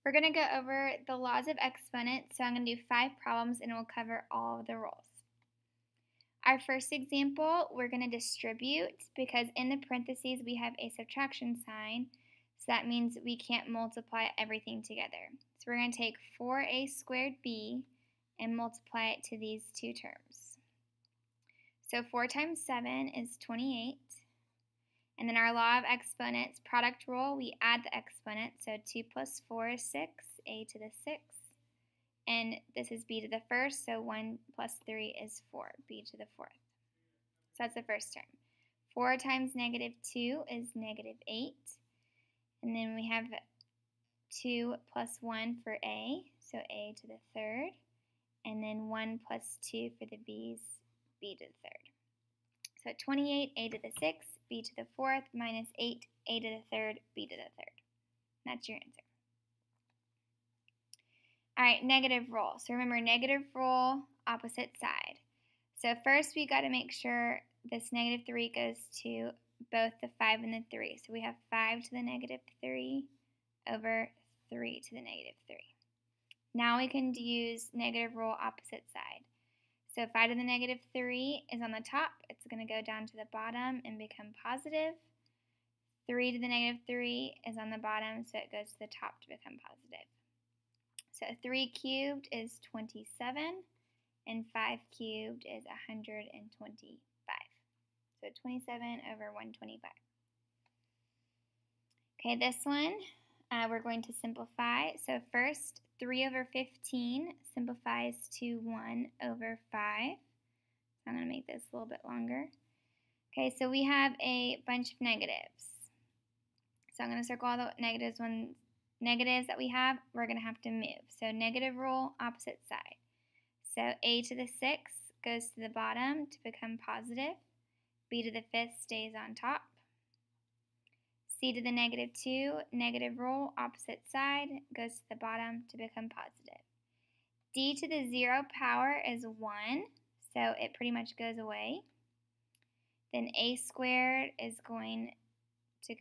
We're going to go over the laws of exponents, so I'm going to do 5 problems and we'll cover all of the rules. Our first example, we're going to distribute because in the parentheses we have a subtraction sign, so that means we can't multiply everything together. So we're going to take 4a squared b and multiply it to these two terms. So 4 times 7 is 28. And then our law of exponents, product rule, we add the exponent. So 2 plus 4 is 6, a to the 6. And this is b to the first, so 1 plus 3 is 4, b to the fourth. So that's the first term. 4 times negative 2 is negative 8. And then we have 2 plus 1 for a, so a to the third. And then 1 plus 2 for the b's, b to the third. So 28, a to the sixth, b to the fourth, minus 8, a to the third, b to the third. That's your answer. All right, negative rule. So remember, negative rule, opposite side. So first we got to make sure this negative 3 goes to both the 5 and the 3. So we have 5 to the negative 3 over 3 to the negative 3. Now we can use negative rule, opposite side. So 5 to the negative 3 is on the top. It's going to go down to the bottom and become positive. 3 to the negative 3 is on the bottom, so it goes to the top to become positive. So 3 cubed is 27, and 5 cubed is 125. So 27 over 125. Okay, this one we're going to simplify. So first, 3 over 15 simplifies to 1 over 5. So I'm going to make this a little bit longer. Okay, so we have a bunch of negatives. So I'm going to circle all the negatives that we have. We're going to have to move. So negative rule, opposite side. So a to the 6th goes to the bottom to become positive. B to the 5th stays on top. C to the negative 2, negative rule, opposite side, goes to the bottom to become positive. D to the 0 power is 1, so it pretty much goes away. Then a squared is going to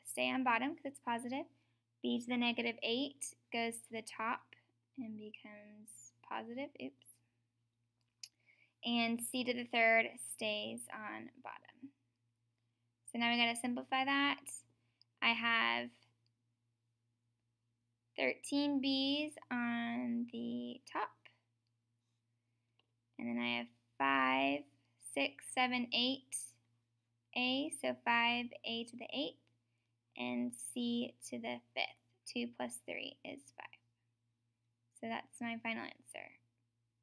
stay on bottom because it's positive. B to the negative 8 goes to the top and becomes positive. Oops. And c to the 3rd stays on bottom. So now we got to simplify that. I have 13 b's on the top. And then I have 5, 6, 7, 8 a, so 5 a to the 8th, and c to the 5th. 2 plus 3 is 5. So that's my final answer.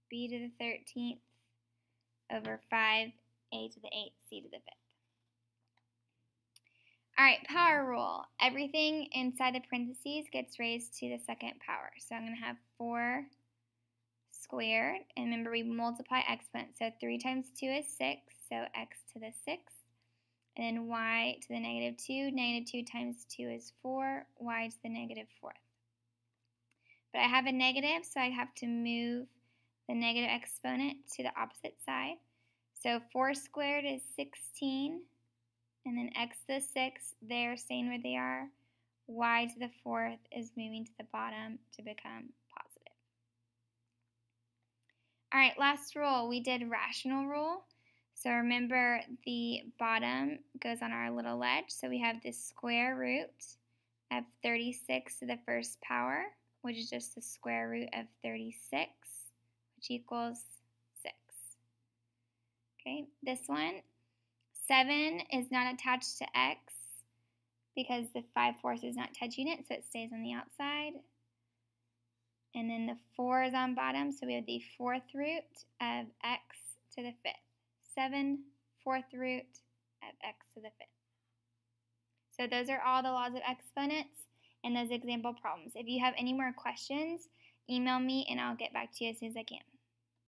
B to the 13th over 5, a to the 8th, c to the 5th. All right, power rule. Everything inside the parentheses gets raised to the second power. So I'm going to have 4 squared. And remember, we multiply exponents. So 3 times 2 is 6, so x to the 6th. And then y to the negative 2. Negative 2 times 2 is 4. Y to the negative 4th. But I have a negative, so I have to move the negative exponent to the opposite side. So 4 squared is 16. And then x to the 6th, they're staying where they are. Y to the 4th is moving to the bottom to become positive. All right, last rule, we did rational rule. So remember, the bottom goes on our little ledge. So we have the square root of 36 to the first power, which is just the square root of 36, which equals 6. Okay, this one. 7 is not attached to x because the 5/4 is not touching it, so it stays on the outside. And then the 4 is on bottom, so we have the 4th root of x to the 5th. 7, 4th root of x to the 5th. So those are all the laws of exponents and those example problems. If you have any more questions, email me and I'll get back to you as soon as I can.